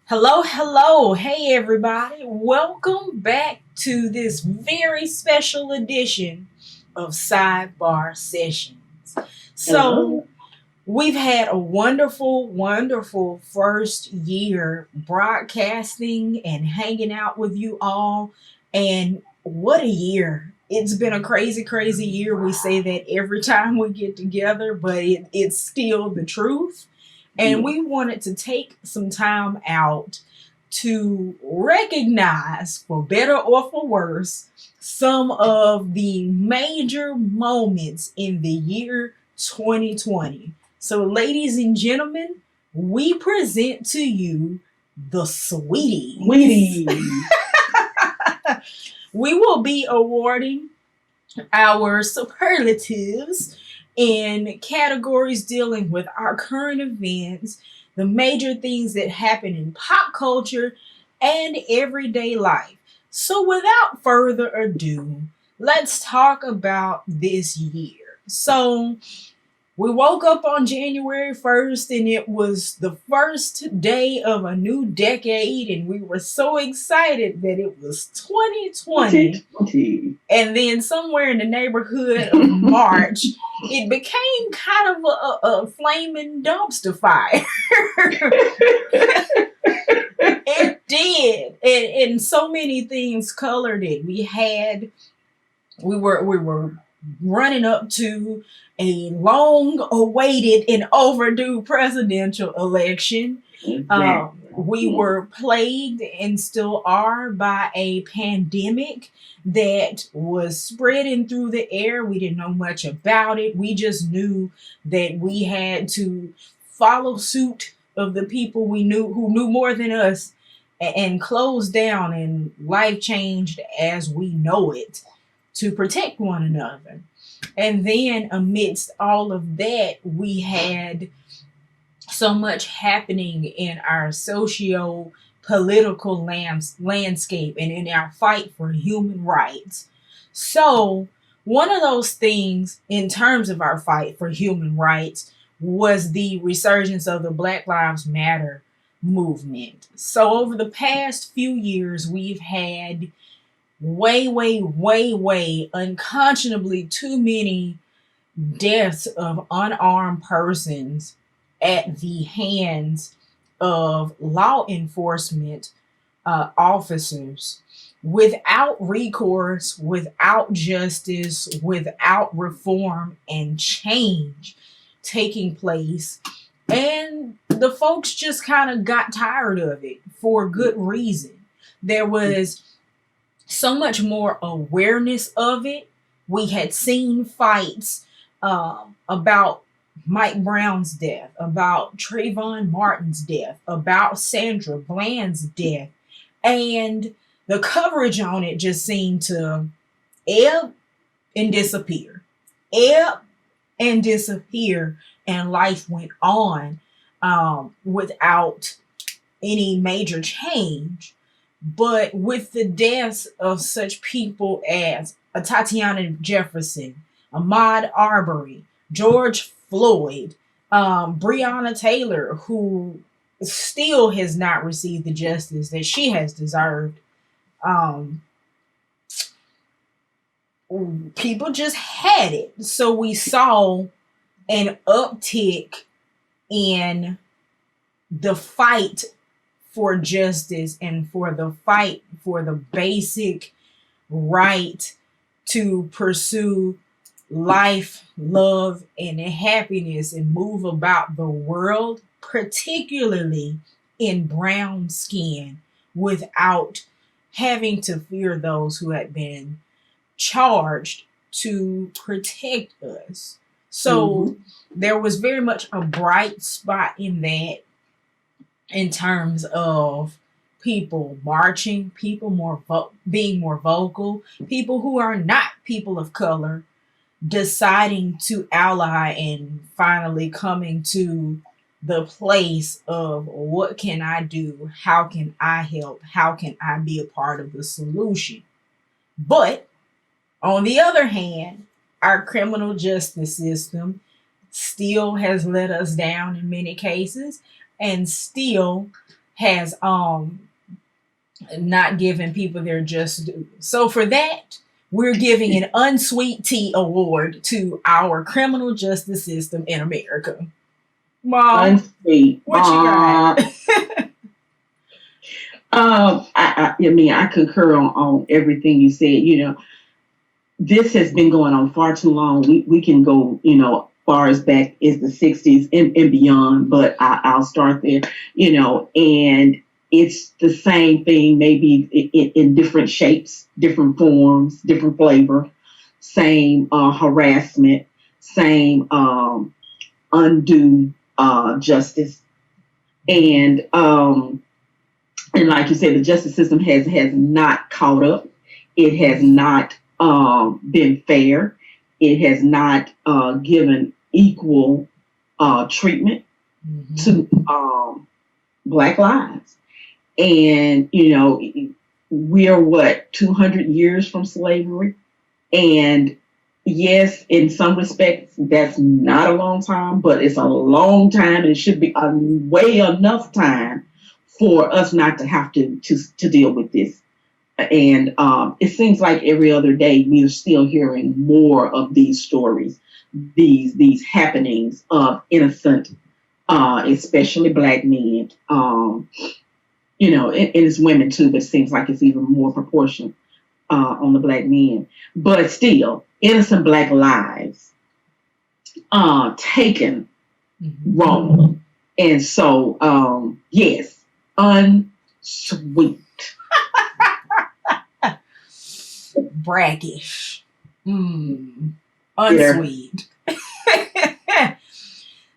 Hello, hello. Hey, everybody. Welcome back to this very special edition of Sidebar Sessions. So, Hello. we've had a wonderful, wonderful first year broadcasting and hanging out with you all. And what a year! It's been a crazy, crazy year. We say that every time we get together, but it's still the truth. And Yeah. we wanted to take some time out to recognize, for better or for worse, some of the major moments in the year 2020. So, ladies and gentlemen, we present to you the sweeties. Sweeties. We will be awarding our superlatives in categories dealing with our current events, the major things that happen in pop culture and everyday life. So, without further ado, let's talk about this year. So, we woke up on January 1st and it was the first day of a new decade, and we were so excited that it was 2020. 2020. And then somewhere in the neighborhood of March, it became kind of a flaming dumpster fire. It did. And so many things colored it. We were running up to a long awaited and overdue presidential election. We Exactly. were plagued and still are by a pandemic that was spreading through the air. We didn't know much about it. We just knew that we had to follow suit of the people we knew who knew more than us and close down, and life changed as we know it to protect one another. And then amidst all of that, we had so much happening in our socio political landscape and in our fight for human rights. So, one of those things in terms of our fight for human rights was the resurgence of the Black Lives Matter movement. So, over the past few years, we've had way, way, way, way unconscionably too many deaths of unarmed persons at the hands of law enforcement officers without recourse, without justice, without reform and change taking place. And the folks just kind of got tired of it for good reason. There was so much more awareness of it. We had seen fights about Mike Brown's death, about Trayvon Martin's death, about Sandra Bland's death, and the coverage on it just seemed to ebb and disappear, ebb and disappear, and life went on without any major change. But with the deaths of such people as Tatiana Jefferson, Ahmaud Arbery, George Floyd, Breonna Taylor, who still has not received the justice that she has deserved, um, people just had it. So we saw an uptick in the fight for justice and for the fight for the basic right to pursue life, love, and happiness and move about the world, particularly in brown skin, without having to fear those who had been charged to protect us. So Mm-hmm. there was very much a bright spot in that in terms of people marching, people being more vocal, people who are not people of color deciding to ally and finally coming to the place of what can I do? How can I help? How can I be a part of the solution? But on the other hand, our criminal justice system still has let us down in many cases and still has not given people their just due. So for that, we're giving an unsweet tea award to our criminal justice system in America. Mom, Unsweet. what you got? I mean, I concur on everything you said. This has been going on far too long. We can go, far as back as the 60s and beyond, but I'll start there, and it's the same thing, maybe in different shapes, different forms, different flavor, same harassment, same undue justice. And and like you said, the justice system has not caught up. It has not been fair. It has not given equal treatment Mm-hmm. to Black lives. And we are what, 200 years from slavery, and yes, in some respects, that's not a long time, but it's a long time, and it should be a way enough time for us not to have to deal with this. And it seems like every other day we are still hearing more of these stories, these happenings of innocent, especially Black men. And it's women too, but it seems like it's even more proportion on the Black men. But still, innocent Black lives taken Mm-hmm. wrongly. And so, yes, unsweet. Brackish. Mm. Bitter. Unsweet.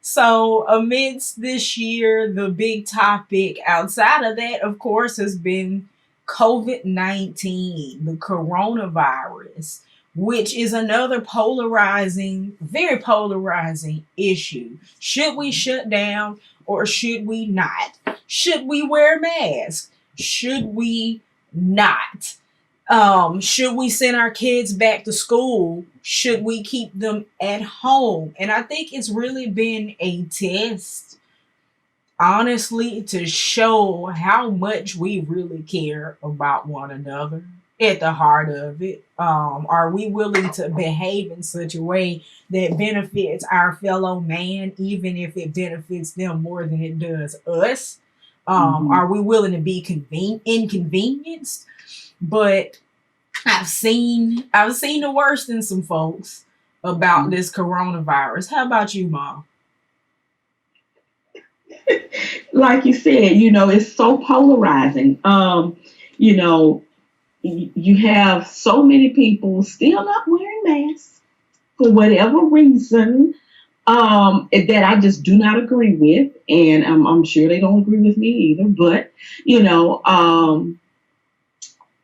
So, amidst this year, the big topic outside of that, of course, has been COVID-19, the coronavirus, which is another polarizing, very polarizing issue. Should we shut down or should we not? Should we wear masks? Should we not? Should we send our kids back to school? Should we keep them at home? And I think it's really been a test, honestly, to show how much we really care about one another at the heart of it. Are we willing to behave in such a way that benefits our fellow man, even if it benefits them more than it does us? Mm-hmm. Are we willing to be inconvenienced? But I've seen the worst in some folks about this coronavirus. How about you, Mom? Like you said, it's so polarizing. You know, you have so many people still not wearing masks for whatever reason, that I just do not agree with, and I'm sure they don't agree with me either. But you know,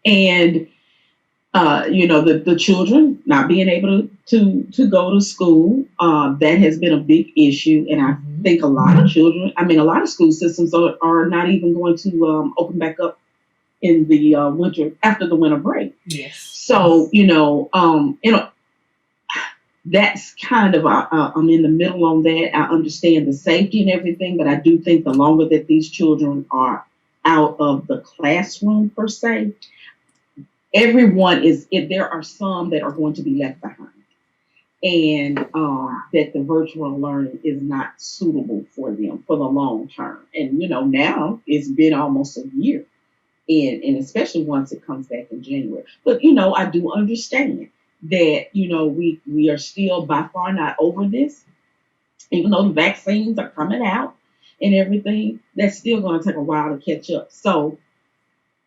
and the children not being able to go to school, that has been a big issue, and I Mm-hmm. think a lot of children, I mean, a lot of school systems are not even going to open back up in the winter, after the winter break. Yes. So that's kind of I'm in the middle on that. I understand the safety and everything, but I do think the longer that these children are out of the classroom per se, everyone is. If there are some that are going to be left behind, and that the virtual learning is not suitable for them for the long term. And now it's been almost a year, and especially once it comes back in January. But I do understand that we are still by far not over this, even though the vaccines are coming out and everything. That's still going to take a while to catch up. So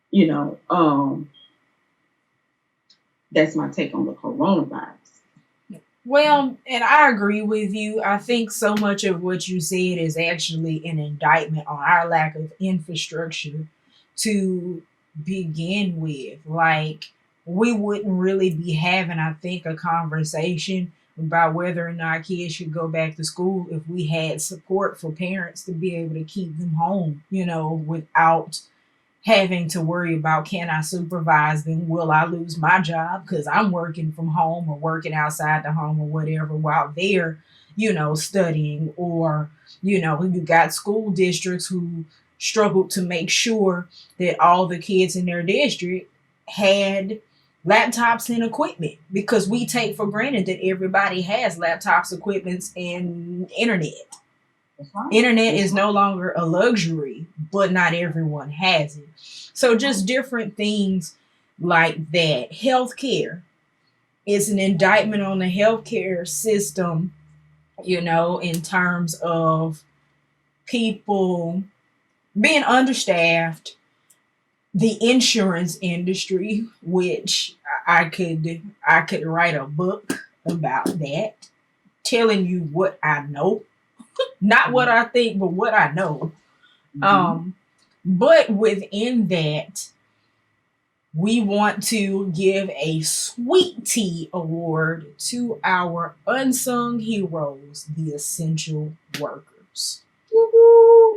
you know, um, that's my take on the coronavirus. Well, and I agree with you. I think so much of what you said is actually an indictment on our lack of infrastructure to begin with. Like, we wouldn't really be having, I think, a conversation about whether or not kids should go back to school if we had support for parents to be able to keep them home, without having to worry about, can I supervise them? Will I lose my job because I'm working from home or working outside the home or whatever while they're, studying? Or, you got school districts who struggled to make sure that all the kids in their district had laptops and equipment, because we take for granted that everybody has laptops, equipments, and internet. That's right. Internet That's is right. no longer a luxury, but not everyone has it. So just different things like that. Healthcare is an indictment on the healthcare system, in terms of people being understaffed, the insurance industry, which I could write a book about that, telling you what I know, not what I think, but what I know. Mm-hmm. Um, but within that, we want to give a sweet tea award to our unsung heroes, the essential workers.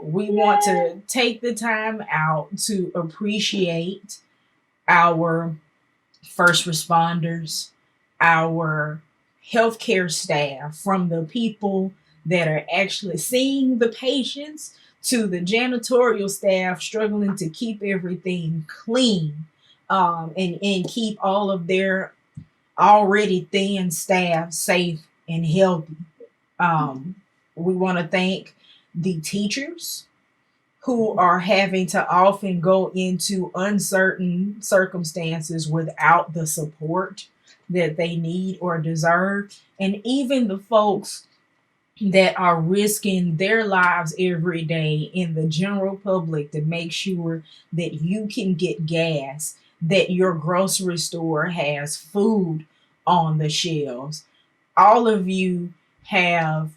We want to take the time out to appreciate our first responders, our healthcare staff, from the people that are actually seeing the patients to the janitorial staff struggling to keep everything clean, and keep all of their already thin staff safe and healthy. Um, we want to thank the teachers who are having to often go into uncertain circumstances without the support that they need or deserve. And even the folks that are risking their lives every day in the general public to make sure that you can get gas, that your grocery store has food on the shelves. All of you have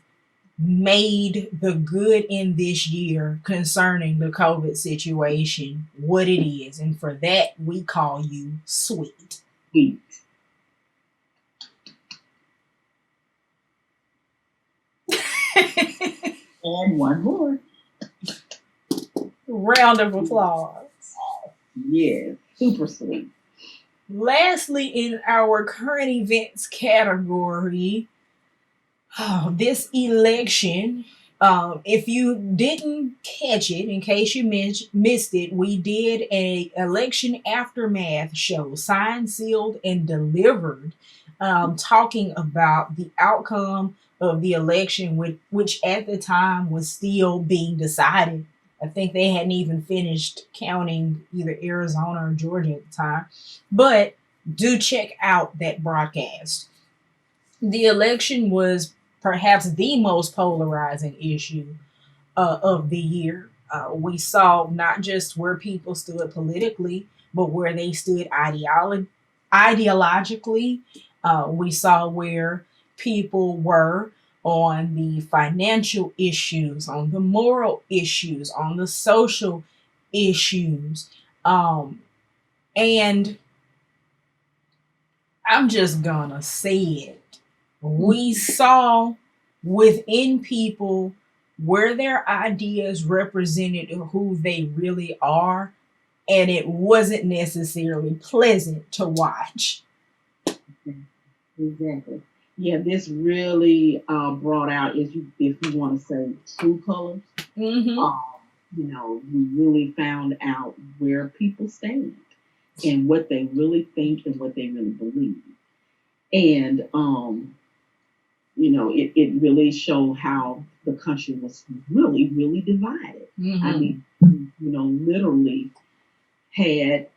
made the good in this year concerning the COVID situation what it is. And for that, we call you sweet. Sweet. And one more. Round of applause. Yes, super sweet. Lastly, in our current events category, this election, if you didn't catch it, in case you missed it, we did a election aftermath show, signed, sealed, and delivered, talking about the outcome of the election, which at the time was still being decided. I think they hadn't even finished counting either Arizona or Georgia at the time. But do check out that broadcast. The election was perhaps the most polarizing issue of the year. We saw not just where people stood politically, but where they stood ideologically. We saw where people were on the financial issues, on the moral issues, on the social issues. And I'm just gonna say it. We saw within people where their ideas represented who they really are, and it wasn't necessarily pleasant to watch. Exactly. Yeah, this really brought out, if you want to say, true colors. Mm-hmm. Um, you really found out where people stand and what they really think and what they really believe. And it really showed how the country was really, really divided. I Mm-hmm. mean, literally had,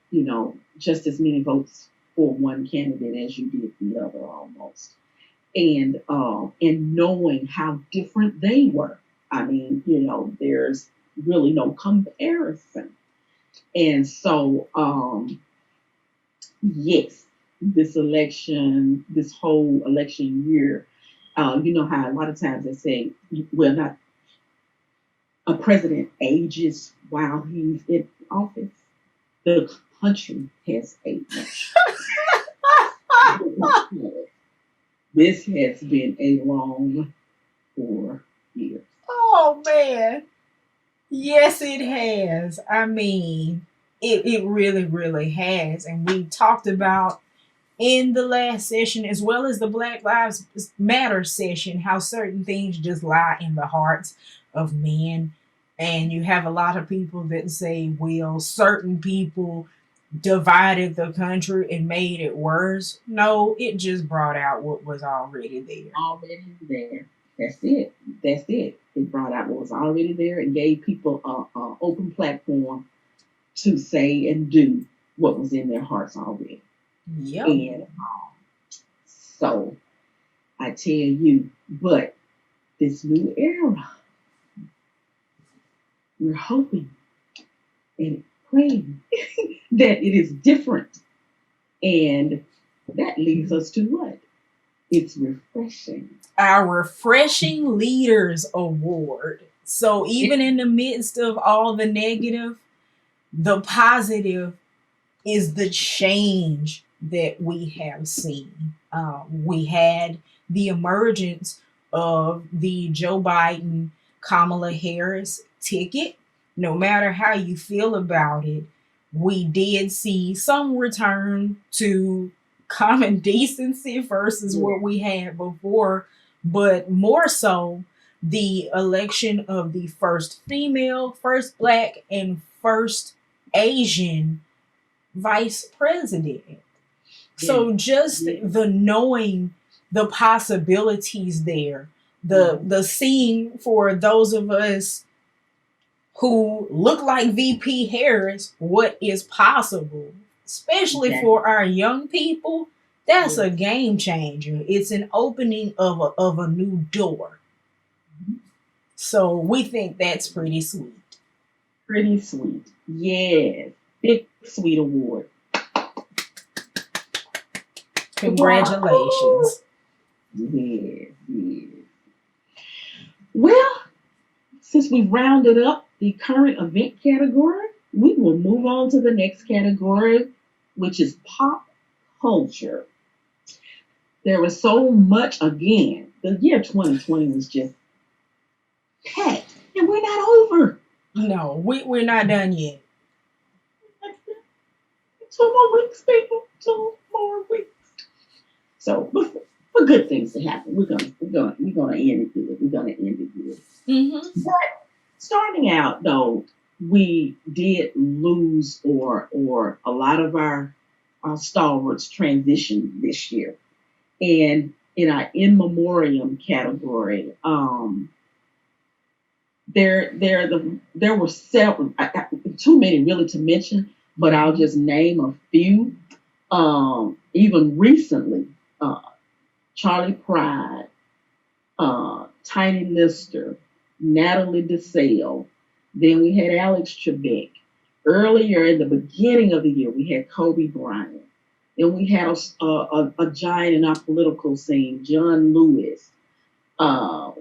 just as many votes for one candidate as you did the other almost. And knowing how different they were. I mean, there's really no comparison. And so, yes, this whole election year, you know how a lot of times they say, well, not a president ages while he's in office. The country has aged. This has been a long 4 years. Oh man. Yes, it has. I mean, it really, really has. And we talked about in the last session, as well as the Black Lives Matter session, how certain things just lie in the hearts of men And you have a lot of people that say, well, certain people divided the country and made it worse. No, it just brought out what was already there. Already there. That's it. That's it. It brought out what was already there and gave people a open platform to say and do what was in their hearts already. Yep. And so I tell you, but this new era, we're hoping and praying that it is different. And that leads us to what? It's refreshing. Our Refreshing Leaders Award. So even in the midst of all the negative, the positive is the change that we have seen. We had the emergence of the Joe Biden Kamala Harris ticket. No matter how you feel about it, we did see some return to common decency versus Yeah. what we had before, but more so the election of the first female, first black, and first Asian vice president. Yeah. So just Yeah. the knowing the possibilities there, Mhm. the seeing for those of us who look like VP Harris what is possible, especially Exactly. for our young people, that's a Yes. game changer. It's an opening of a new door. Mhm. So we think that's pretty sweet. Pretty sweet. Yes. Big sweet award. Wow. Congratulations. Yes. Yes. Well, since we've rounded up the current event category, we will move on to the next category, which is pop culture. There was so much again. The year 2020 was just packed, and we're not over. No, we're not done yet. 2 more weeks, people. 2 more weeks. So, for good things to happen, we're gonna end it good. We're gonna end it good. Mm-hmm. But starting out though, we did lose or a lot of our stalwarts transitioned this year. And in our in memoriam category, there were several, too many really to mention, but I'll just name a few. Even recently, uh, Charlie Pride, Tiny Lister, Natalie DeSalle. Then we had Alex Trebek. Earlier in the beginning of the year, we had Kobe Bryant. Then we had a giant in our political scene, John Lewis.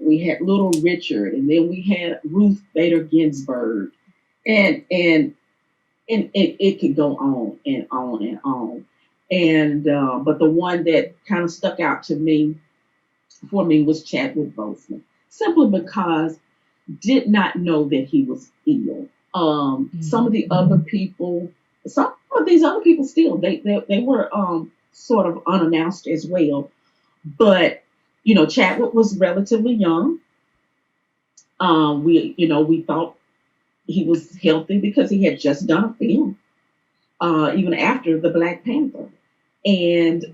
We had Little Richard, and then we had Ruth Bader Ginsburg, and it could go on and on and on. And but the one that kind of stuck out to me for me was Chadwick Boseman, simply because did not know that he was ill. Some of the other people, some of these other people still they were sort of unannounced as well. But Chadwick was relatively young. We thought he was healthy because he had just done a film, even after the Black Panther, and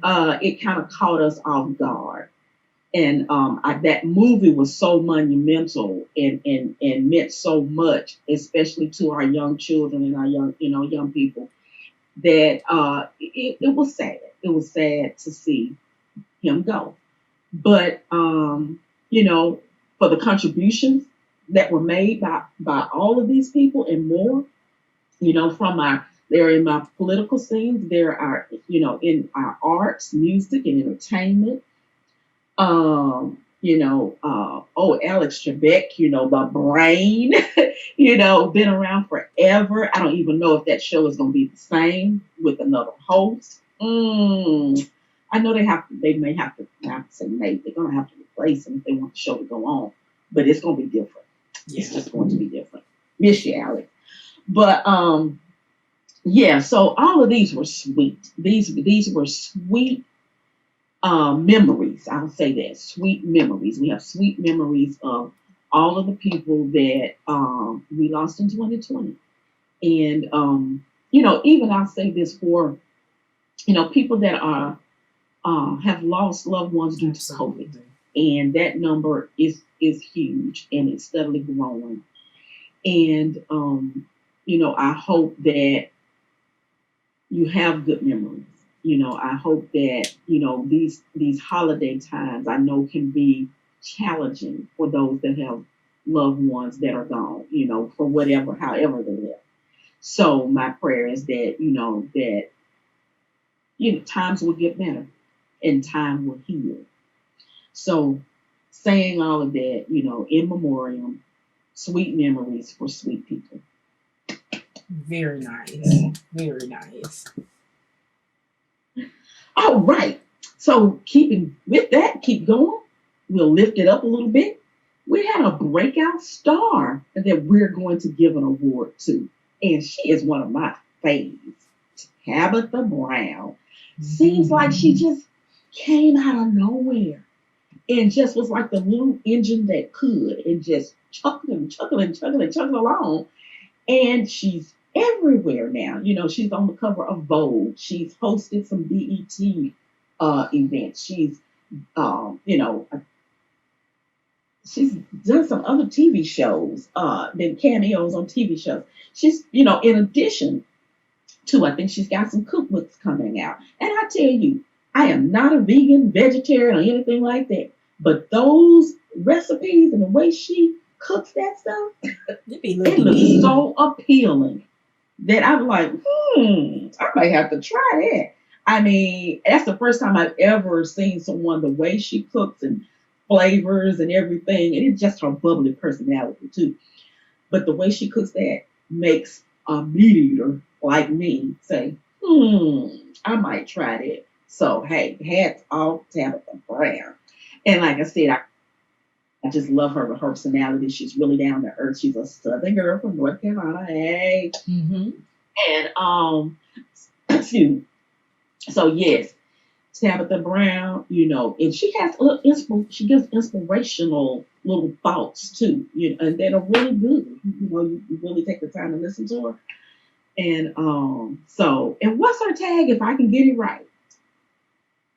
it kind of caught us off guard. And that movie was so monumental and meant so much, especially to our young children and our young people, that it was sad. It was sad to see him go. But for the contributions that were made by all of these people and more, from our they're in my political scenes, there are in our arts, music, and entertainment. Alex Trebek, my brain, been around forever. I don't even know if that show is going to be the same with another host. I know they may have to, I have to say maybe, they're going to have to replace him if they want the show to go on, but it's going to be different. Yeah. It's just going to be different. Miss you, Alex. But, yeah, so all of these were sweet. These were sweet memories. I'll say that sweet memories. We have sweet memories of all of the people that we lost in 2020. And, even I'll say this for, people that are have lost loved ones due to COVID. Absolutely. And that number is huge and it's steadily growing. And, I hope that you have good memories. I hope that, these holiday times I know can be challenging for those that have loved ones that are gone, for whatever, however they live. So my prayer is that, that, times will get better and time will heal. So saying all of that, in memoriam, sweet memories for sweet people. Very nice. Very nice. All right. So keeping with that, keep going. We'll lift it up a little bit. We had a breakout star that we're going to give an award to. And she is one of my faves. Tabitha Brown. Seems like she just came out of nowhere and just was like the little engine that could and just chuckling along. And she's everywhere now. She's on the cover of Vogue. She's hosted some BET events. You know, she's done some other TV shows, been cameos on TV shows. She's, in addition to, I think she's got some cookbooks coming out. And I tell you, I am not a vegan, vegetarian, or anything like that. But those recipes and the way she cooks that stuff, it looks so appealing that I'm like, I might have to try that. I mean, that's the first time I've ever seen someone the way she cooks and flavors and everything. And it's just her bubbly personality too. But the way she cooks that makes a meat eater like me say, I might try that. So hey, hats off Tabitha Brown. And like I said, I just love her personality. She's really down to earth. She's a Southern girl from North Carolina. Hey. Mm-hmm. And excuse me. So yes, Tabitha Brown, and she has a little she gives inspirational little thoughts too, and that are really good. You really take the time to listen to her. And and what's her tag if I can get it right?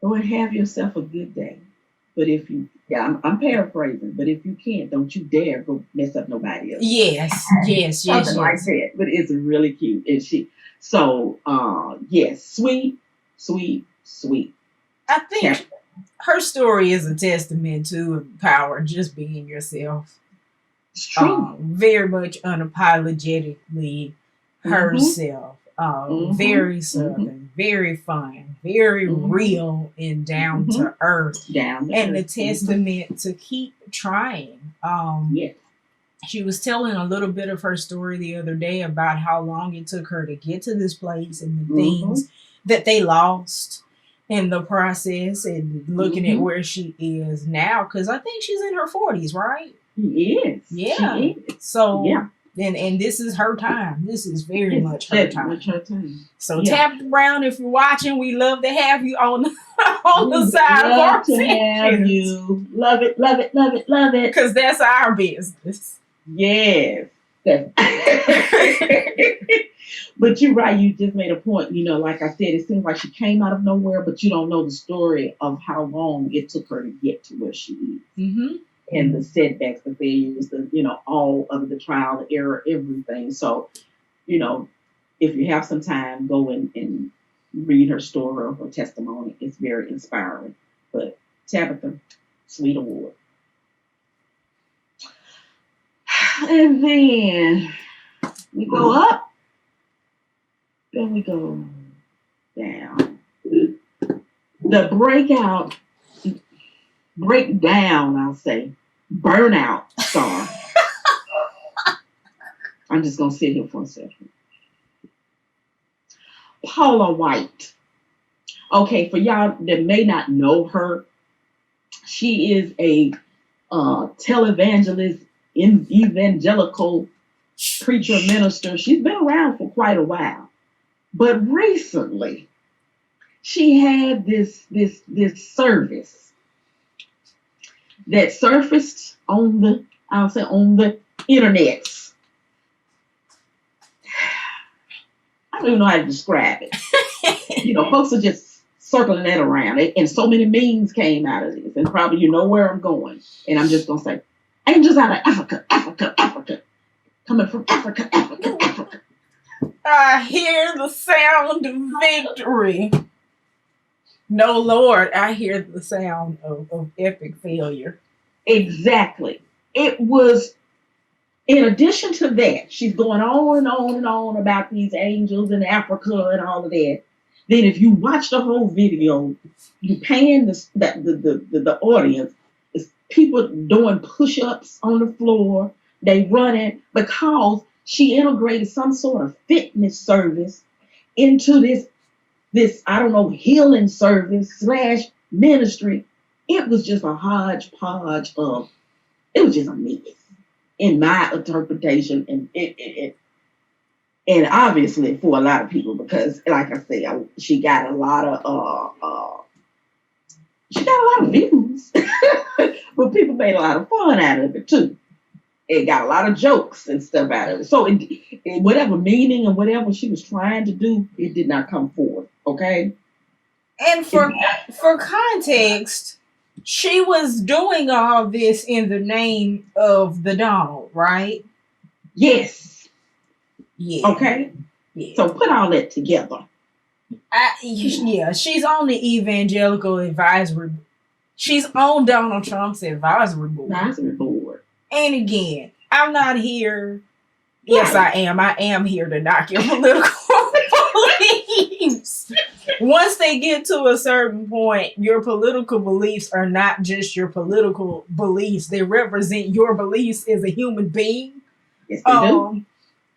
Go and have yourself a good day. But if you, I'm paraphrasing, but if you can't, don't you dare go mess up nobody else. Yes. Something like that. But it's really cute. And yes, sweet. I think her story is a testament to power, just being yourself. It's true. Very much unapologetically herself. Very Southern, very fun, very real and down to earth. And a testament to keep trying. Yes. She was telling a little bit of her story the other day about how long it took her to get to this place and the things that they lost in the process, and looking at where she is now, because I think she's in her 40s, right? Yes. Yeah. She is. So yeah. And this is her time. This is very much her time. So Tabitha Brown, if you're watching, we love to have you on the Sidebar Sessions. You love it. Because that's our business. Yes. But you're right. You just made a point. Like I said, it seems like she came out of nowhere, but you don't know the story of how long it took her to get to where she is. Mm-hmm. And the setbacks, the failures, all of the trial, the error, everything. So, if you have some time, go and read her story or her testimony. It's very inspiring. But Tabitha, sweet award. And then we go up, then we go down. The breakdown, I'll say, burnout star. I'm just going to sit here for a second. Paula White. Okay, for y'all that may not know her, she is a televangelist, evangelical preacher, minister. She's been around for quite a while. But recently, she had this service that surfaced on the I'll say on the internet. I don't even know how to describe it. Folks are just circling that around. And so many memes came out of this. And probably you know where I'm going. And I'm just going to say, angels out of Africa, Africa, Africa. Coming from Africa, Africa, Africa. I hear the sound of victory. No, Lord, I hear the sound of epic failure. Exactly. It was, in addition to that, she's going on and on and on about these angels in Africa and all of that. Then if you watch the whole video, you paying the audience, it's people doing push-ups on the floor, they running because she integrated some sort of fitness service into this I don't know, healing service / ministry. It was just a hodgepodge of, it was just a mess in my interpretation, and and obviously for a lot of people, because like I say, she got a lot of views, but people made a lot of fun out of it too. It got a lot of jokes and stuff out of it. So whatever meaning and whatever she was trying to do, it did not come forth. Okay. And for context, she was doing all this in the name of the Donald, right? Yes. Yeah. Okay. Yeah. So put all that together. Yeah, she's on the evangelical advisory. She's on Donald Trump's advisory board. And again, I'm not here. Yes, I am. I am here to knock your political beliefs. Once they get to a certain point, your political beliefs are not just your political beliefs. They represent your beliefs as a human being. Yes, they do.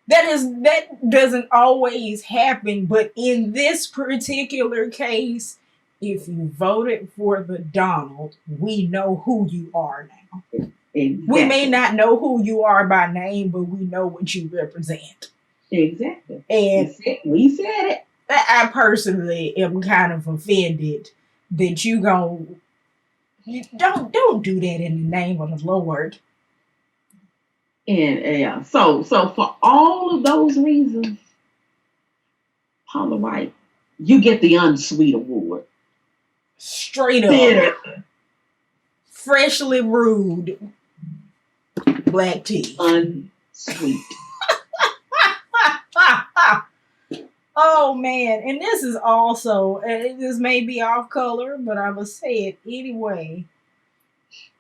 That doesn't always happen, but in this particular case, if you voted for the Donald, we know who you are now. Exactly. We may not know who you are by name, but we know what you represent. Exactly. And we said it. I personally am kind of offended that you don't do that in the name of the Lord. And so for all of those reasons, Paula White, you get the Unsweet Award. Straight up. Theater. Freshly brewed black tea. Unsweet. Oh man, and this is also, this may be off color, but I will say it anyway.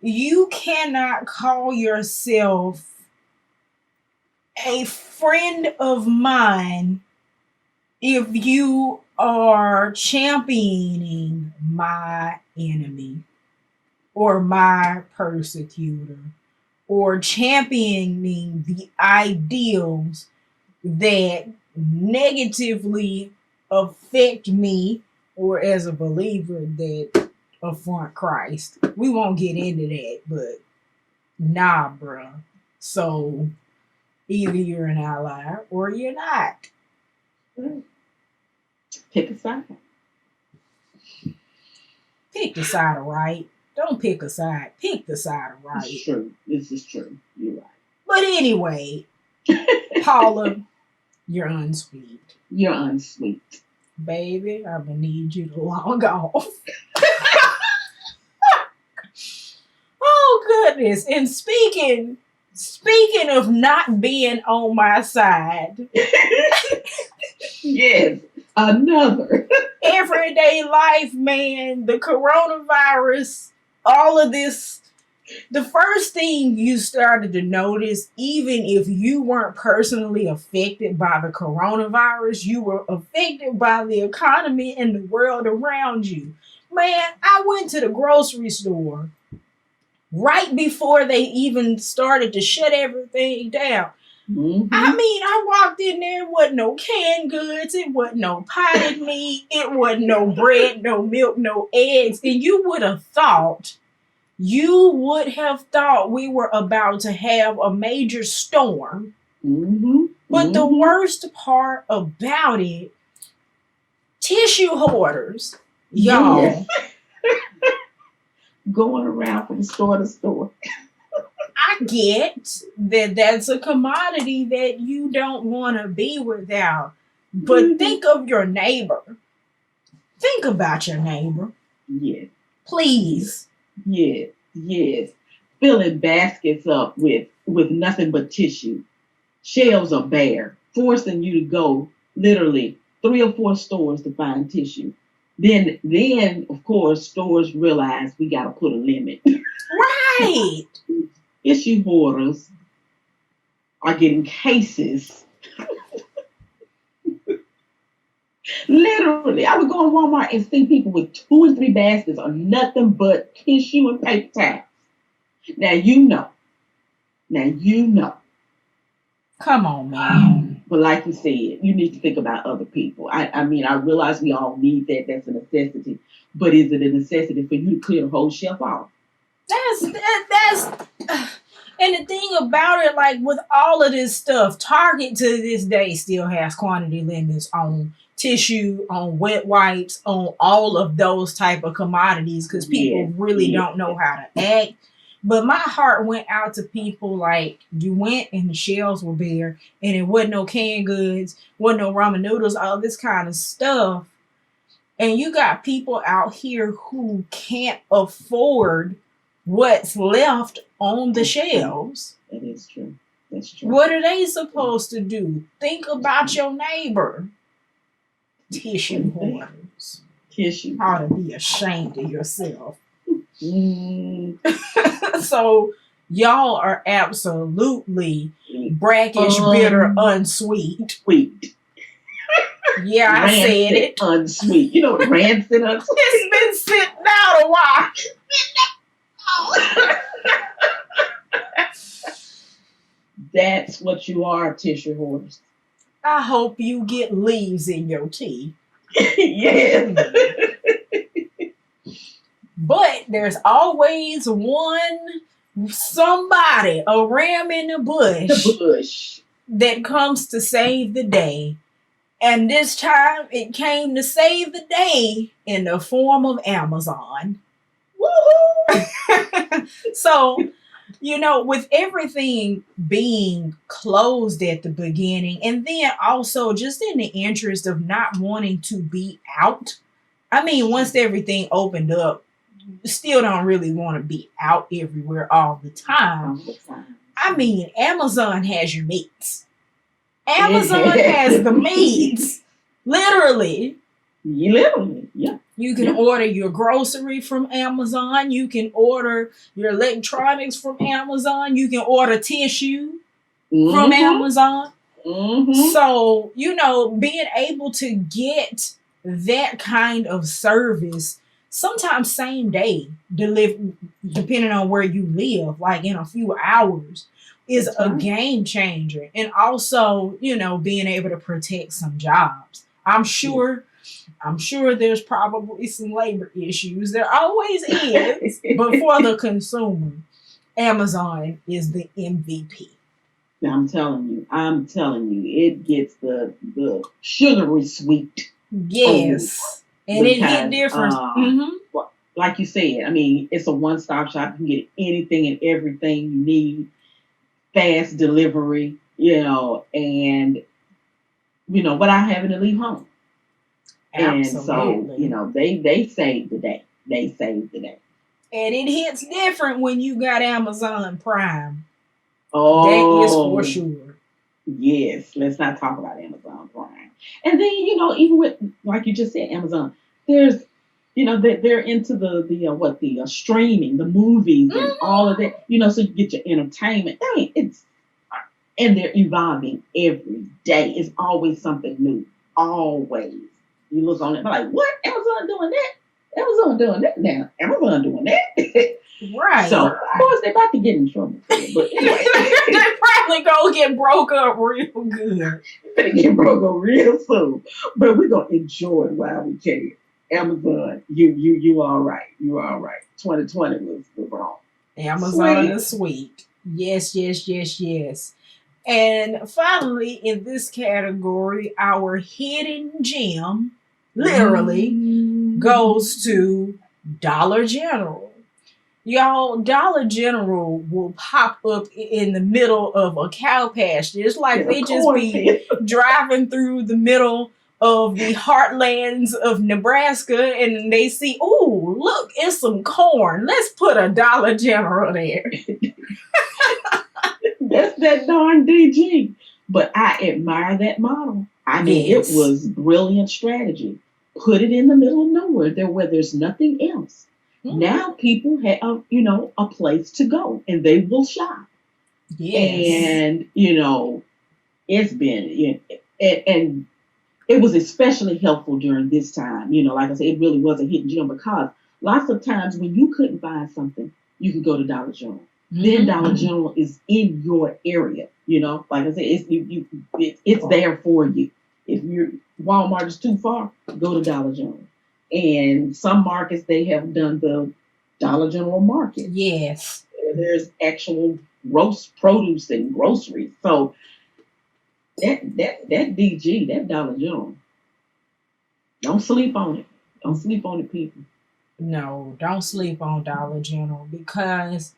You cannot call yourself a friend of mine if you are championing my enemy or my persecutor or championing the ideals that negatively affect me or as a believer that affront Christ. We won't get into that, but nah, bruh. So either you're an ally or you're not. Pick a side. Pick the side of right. Don't pick a side. Pick the side of right. It's true. This is true. You're right. But anyway, Paula, you're unsweet. You're unsweet. Baby, I'm going to need you to log off. Oh, goodness. And speaking of not being on my side. Yes, another. Everyday life, man. The coronavirus, all of this. The first thing you started to notice, even if you weren't personally affected by the coronavirus, you were affected by the economy and the world around you. Man, I went to the grocery store right before they even started to shut everything down. Mm-hmm. I mean, I walked in there, it wasn't no canned goods, it wasn't no potted meat, it wasn't no bread, no milk, no eggs, and you would have thought we were about to have a major storm. Mm-hmm. But the worst part about it, tissue hoarders, y'all. Yes. Going around from store to store. I get that that's a commodity that you don't want to be without. But think of your neighbor. Think about your neighbor. Yes. Please. Yes. Yes. Filling baskets up with nothing but tissue. Shelves are bare, forcing you to go literally 3 or 4 stores to find tissue. Then of course stores realize we gotta put a limit. Right. Issue hoarders are getting cases. Literally, I would go in Walmart and see people with 2 and 3 baskets of nothing but tissue and paper towels. Now you know. Now you know. Come on, man. But like you said, you need to think about other people. I mean, I realize we all need that. That's a necessity. But is it a necessity for you to clear the whole shelf off? That's and the thing about it, like with all of this stuff, Target to this day still has quantity limits on tissue, on wet wipes, on all of those type of commodities because people really don't know how to act. But my heart went out to people like you went and the shelves were bare and it wasn't no canned goods, wasn't no ramen noodles, all this kind of stuff. And you got people out here who can't afford what's left on the shelves. That is true. That's true. What are they supposed to do? Think about your neighbor. Tissue hoarders. Tissue. Ought to be ashamed of yourself. Mm. So y'all are absolutely brackish, bitter, unsweet. Sweet. Yeah, I rancid, said it. Unsweet. You know what rancid unsweet? It's been sitting out a while. That's what you are, tissue hoarders. I hope you get leaves in your tea. Yes. But there's always somebody, a ram in the bush, that comes to save the day. And this time it came to save the day in the form of Amazon. Woohoo! So, with everything being closed at the beginning, and then also just in the interest of not wanting to be out. I mean, once everything opened up, still don't really want to be out everywhere all the time. I mean, Amazon has your meats. Amazon has the meats. Literally. Literally, yeah. You can order your grocery from Amazon. You can order your electronics from Amazon. You can order tissue from Amazon. Mm-hmm. So, being able to get that kind of service, sometimes same day, depending on where you live, like in a few hours, is a game changer. And also, being able to protect some jobs. I'm sure there's probably some labor issues. There always is. But for the consumer, Amazon is the MVP. I'm telling you, it gets the sugary sweet. Yes. And it hit different. Like you said, I mean, it's a one-stop shop. You can get anything and everything you need. Fast delivery, and without having to leave home. Absolutely. And so, they saved the day. They saved the day. And it hits different when you got Amazon Prime. Oh, that is for sure. Yes, let's not talk about Amazon Prime. And then, even with, like you just said, Amazon, there's, they're into the streaming, the movies and all of that, so you get your entertainment. And they're evolving every day. It's always something new. Always. You look on it, like, what? Amazon doing that? Amazon doing that now. Amazon doing that. Right. So, of course, they're about to get in trouble. But anyway. They're probably going to get broke up real good. They're get broke up real soon. But we're going to enjoy it while we can. Amazon, you all right. You all right. 2020 was wrong. Amazon is sweet. Yes, yes, yes, yes. And finally, in this category, our hidden gem literally goes to Dollar General. Y'all, Dollar General will pop up in the middle of a cow pasture. It's like in a they just be cornfield. driving through the middle of the heartlands of Nebraska and they see, ooh, look, it's some corn. Let's put a Dollar General there. That's that darn DG. But I admire that model. I mean, it Yes. was brilliant strategy. Put it in the middle of nowhere, there where there's nothing else. Mhm. Now people have, a place to go, and they will shop. Yes. And it's been, and it was especially helpful during this time. Like I said, it really was a hidden gem because lots of times when you couldn't find something, you could go to Dollar General. Then Hmm. Dollar General is in your area. Like I said, it's there for you. If your Walmart is too far, go to Dollar General. And some markets they have done the Dollar General market. Yes. There's actual gross produce and groceries. So that DG, that Dollar General, don't sleep on it. Don't sleep on it, people. No, don't sleep on Dollar General because,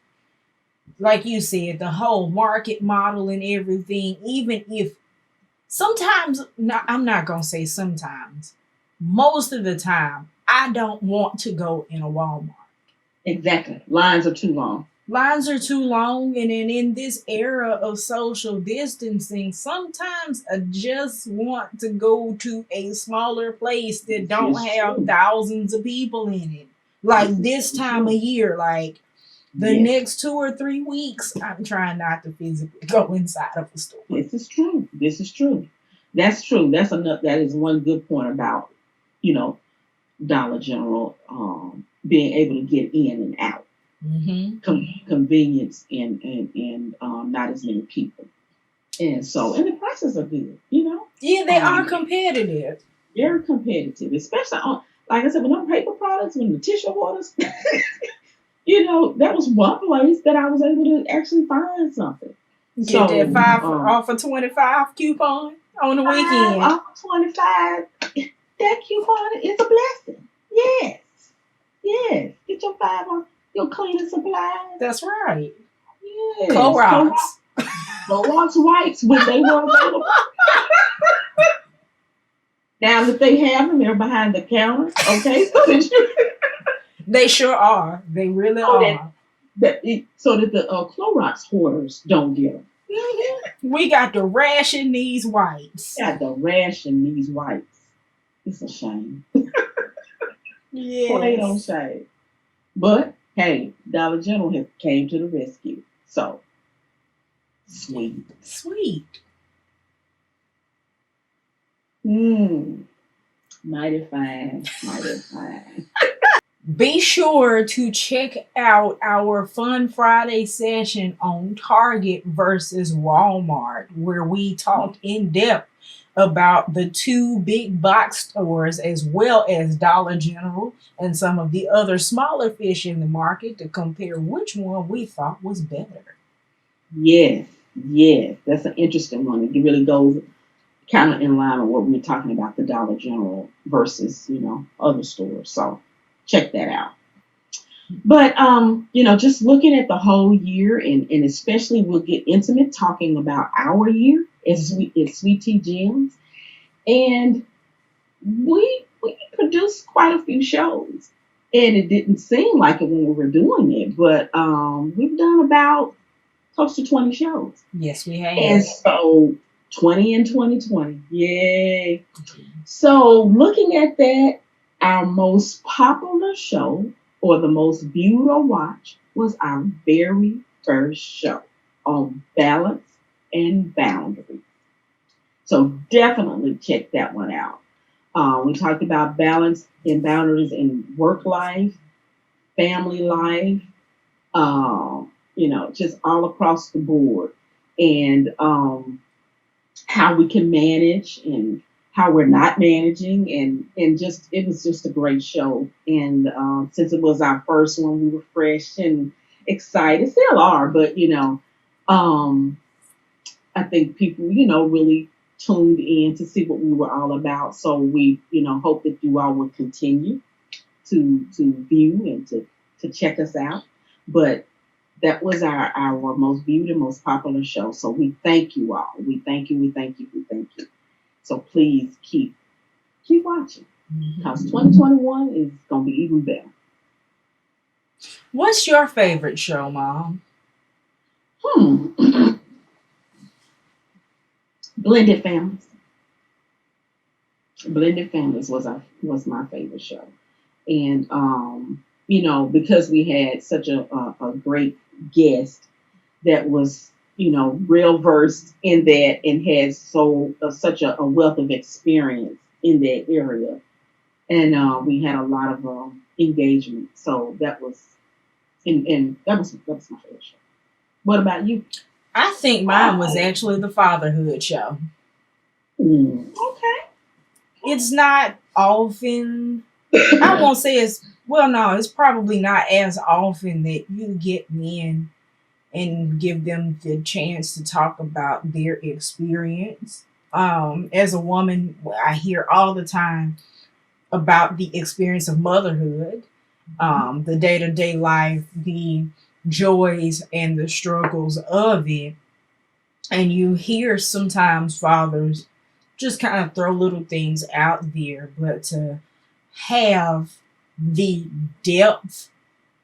like you said, the whole market model and everything, even if sometimes, no, I'm not going to say sometimes, most of the time, I don't want to go in a Walmart. Exactly. Lines are too long. Lines are too long, and then in this era of social distancing, sometimes I just want to go to a smaller place that This don't is have true. thousands of people in it. Like This is this so time of true. year, like the Yes, next 2 or 3 weeks, I'm trying not to physically go inside of a store. this is true. This is true. That's true. That's enough. That is one good point about, you know, Dollar General being able to get in and out, Hmm. convenience and not as many people. And the prices are good. Yeah, they are Um, competitive. very competitive, especially on, like I said, when them paper products, when the tissue waters, that was one place that I was able to actually find something. Get that So, five off of 25 coupon on the five weekend. off of 25, that coupon is a blessing. Yes, yes. Get your five off your cleaning supplies. That's right. Yes, Clorox. Clorox wipes when they were available. Now that they have them, they're behind the counter. Okay, They sure are. They really so that are. the Clorox hoarders don't get them. We got to ration these wipes. Got the ration these wipes. It's a shame. Plain on Yes. shame. But hey, Dollar General has came to the rescue. So sweet. Sweet. Mmm. Mighty fine. Mighty fine. Be sure to check out our Fun Friday session on Target versus Walmart, where we talked in depth about the two big box stores as well as Dollar General and some of the other smaller fish in the market to compare which one we thought was better. Yes. Yes. That's an interesting one. It really goes kind of in line with what we were talking about, the Dollar General versus, other stores. So check that out. But just looking at the whole year and especially we'll get intimate talking about our year as Sweet Tea Gems. And we produced quite a few shows. And it didn't seem like it when we were doing it, but we've done about close to 20 shows. Yes, we And have. so 20 in 2020. Yay. So looking at that, our most popular show or the most viewed or watched was our very first show on balance and boundaries. So definitely check that one out. We talked about balance and boundaries in work life, family life, just all across the board. And how we can manage and how we're not managing and just it was just a great show and since it was our first one we were fresh and excited, still are, but um I think people really tuned in to see what we were all about, so we hope that you all will continue to view and to check us out. But that was our most viewed and most popular show. So we thank you all. We thank you. We thank you. We thank you. So please keep watching because 2021 is gonna be even better. What's your favorite show, Mom? Hmm. Blended Families. Blended Families was my favorite show, and because we had such a great guest that was real versed in that and has such a wealth of experience in that area, and we had a lot of engagement. So that was my favorite show. What about you? I think mine was actually the fatherhood show. Okay. It's not often, I won't say it's, well, no, it's probably not as often that you get men and give them the chance to talk about their experience. As a woman, I hear all the time about the experience of motherhood, the day to day life, the joys and the struggles of it. And you hear sometimes fathers just kind of throw little things out there, but to have the depth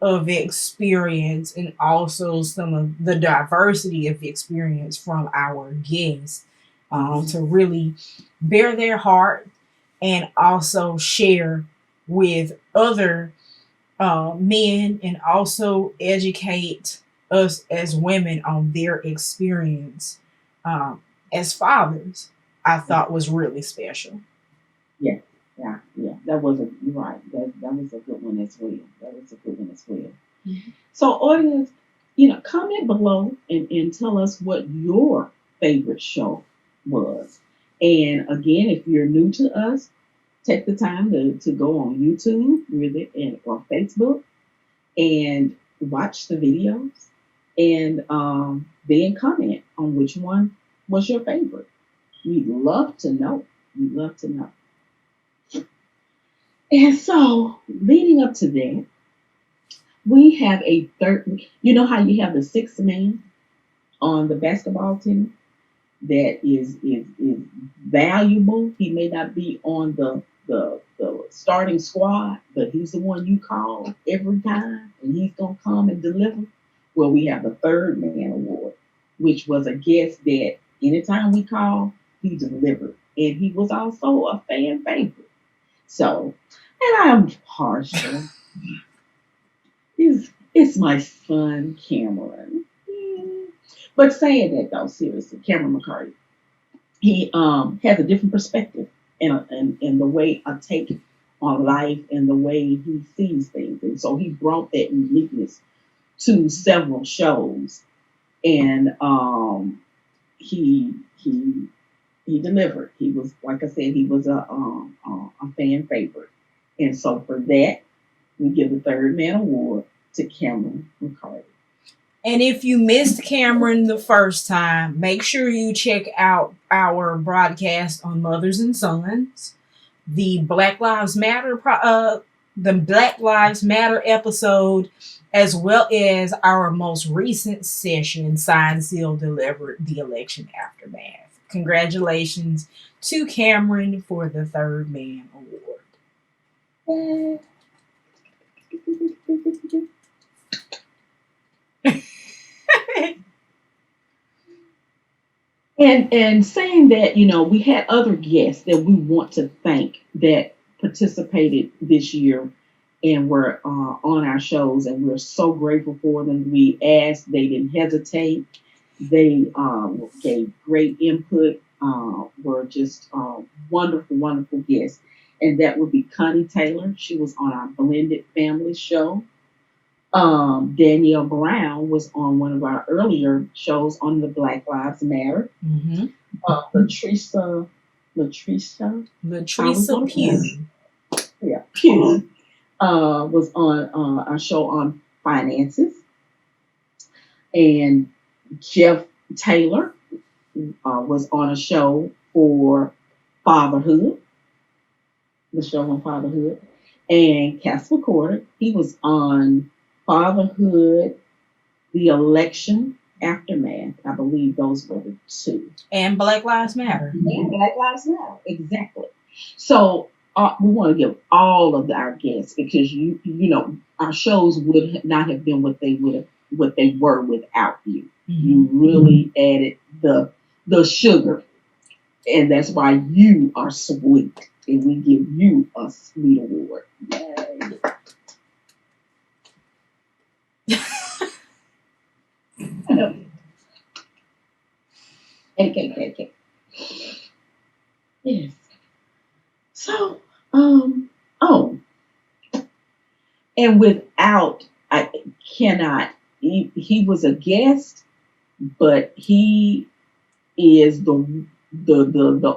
of experience and also some of the diversity of experience from our guests, to really bear their heart and also share with other men and also educate us as women on their experience as fathers, I thought was really special. Yeah, yeah. That was a you're right. That was a good one as well. That was a good one as well. Mhm. So, audience, comment below and tell us what your favorite show was. And again, if you're new to us, take the time to go on YouTube or Facebook and watch the videos and then comment on which one was your favorite. We'd love to know. We'd love to know. And so, leading up to that, we have a third. You know how you have the sixth man on the basketball team that is valuable. He may not be on the starting squad, but he's the one you call every time, and he's gonna come and deliver. Well, we have the third man award, which was a guest that anytime we call, he delivered, and he was also a fan favorite. So, and I'm partial. It's my son Cameron. But saying that though, seriously, Cameron McCarty, he has a different perspective and the way I take on life and the way he sees things, and so he brought that uniqueness to several shows, and he he delivered. He was, like I said, he was a fan favorite, and so for that we give the third man award to Cameron McCarty. And if you missed Cameron the first time, make sure you check out our broadcast on Mothers and Sons, the Black Lives Matter, the Black Lives Matter episode, as well as our most recent session, Signed, Sealed, Delivered, the election aftermath. Congratulations to Cameron for the Third Man Award. And saying that, we had other guests that we want to thank that participated this year and were on our shows, and we're so grateful for them. We asked, they didn't hesitate. They gave great input, were just wonderful, wonderful guests. And that would be Connie Taylor. She was on our Blended Family show. Danielle Brown was on one of our earlier shows on the Black Lives Matter. Mm-hmm. Latricia, Latricia, Latricia Pugh. Yeah, Pugh was on our show on finances, and Jeff Taylor was on a show for fatherhood, the show on fatherhood, and Casper Porter, he was on fatherhood, the election aftermath. I believe those were the two. And Black Lives Matter. And Black Lives Matter, exactly. So we want to give all of our guests because our shows would not have been what they were without you. Mm-hmm. You really added the sugar, and that's why you are sweet, and we give you a sweet award. Yay. Okay. Yes. So, oh, and without, I cannot. He was a guest, but he is the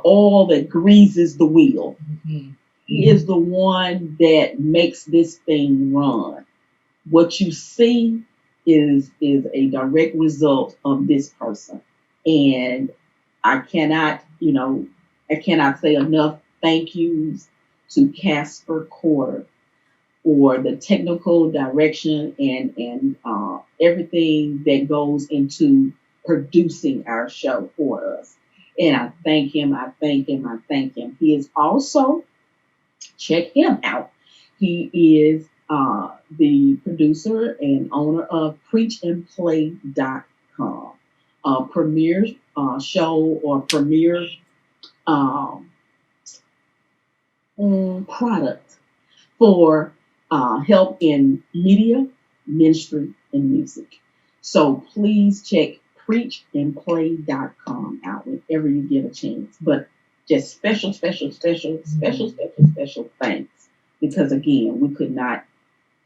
oil that greases the wheel. Mm-hmm. He is the one that makes this thing run. What you see is a direct result of this person, and I cannot, I cannot say enough thank yous to Casper Corder for the technical direction and everything that goes into producing our show for us. And I thank him. I thank him. I thank him. He is also, check him out. He is the producer and owner of preachandplay.com, a premier show or premier um, product for help in media, ministry, and music. So please check preachandplay.com out whenever you get a chance. But just special thanks because again, we could not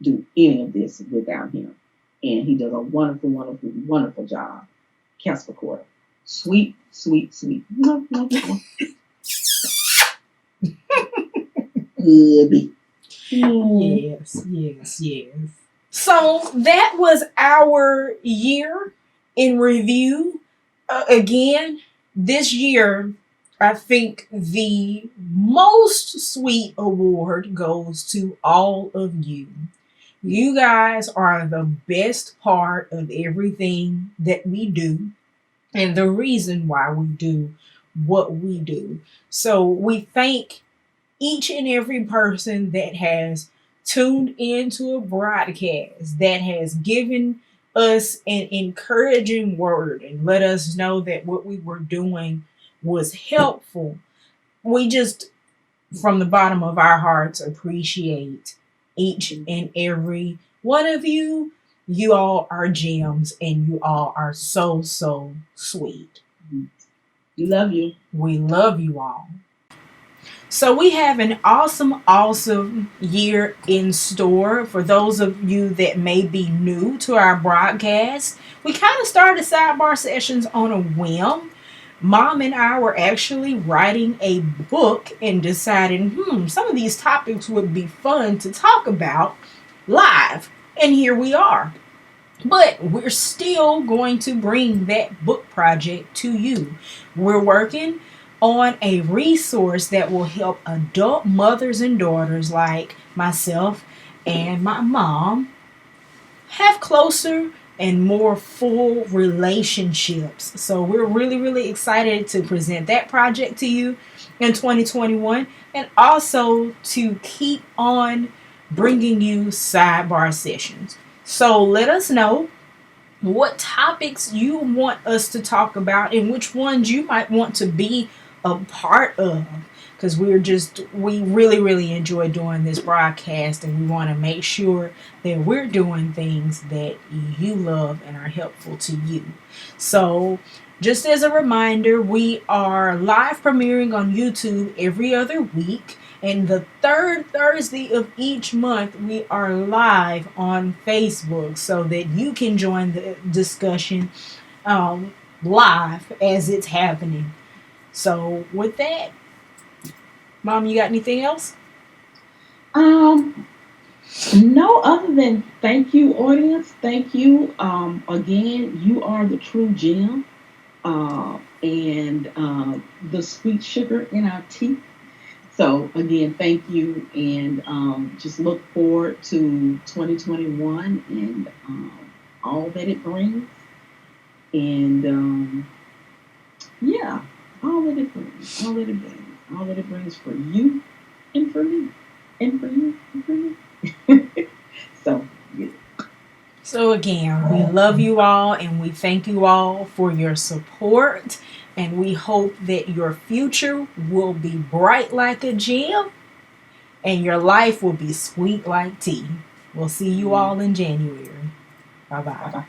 do any of this without him. And he does a wonderful, wonderful, wonderful job. Casper Corder. Sweet, sweet, sweet. Goody. Yes. So that was our year in review. Again, this year, I think the most sweet award goes to all of you. You guys are the best part of everything that we do and the reason why we do what we do. So we thank each and every person that has tuned into a broadcast, that has given us an encouraging word and let us know that what we were doing was helpful. We just, from the bottom of our hearts, appreciate each and every one of you. You all are gems and you all are so sweet. We love you. We love you all. So we have an awesome year in store for those of you that may be new to our broadcast. We kind of started Sidebar Sessions on a whim. Mom and I were actually writing a book and deciding, some of these topics would be fun to talk about live. And here we are. But we're still going to bring that book project to you. We're working on a resource that will help adult mothers and daughters like myself and my mom have closer and more full relationships. So we're really excited to present that project to you in 2021 and also to keep on bringing you sidebar sessions. So let us know what topics you want us to talk about and which ones you might want to be a part of, because we really enjoy doing this broadcast and we want to make sure that we're doing things that you love and are helpful to you. So just as a reminder, we are live premiering on YouTube every other week. And the third Thursday of each month, we are live on Facebook so that you can join the discussion live as it's happening. So with that, Mom, you got anything else? No, other than thank you, audience. Thank you. Again, you are the true gem and the sweet sugar in our tea. So again, thank you, and just look forward to 2021 and all that it brings, and yeah, all that it brings, all that it brings, all that it brings for you and for me, and for you and for me. So yeah. So, again, we love you all and we thank you all for your support. And we hope that your future will be bright like a gem and your life will be sweet like tea. We'll see you all in January. Bye Bye bye. bye.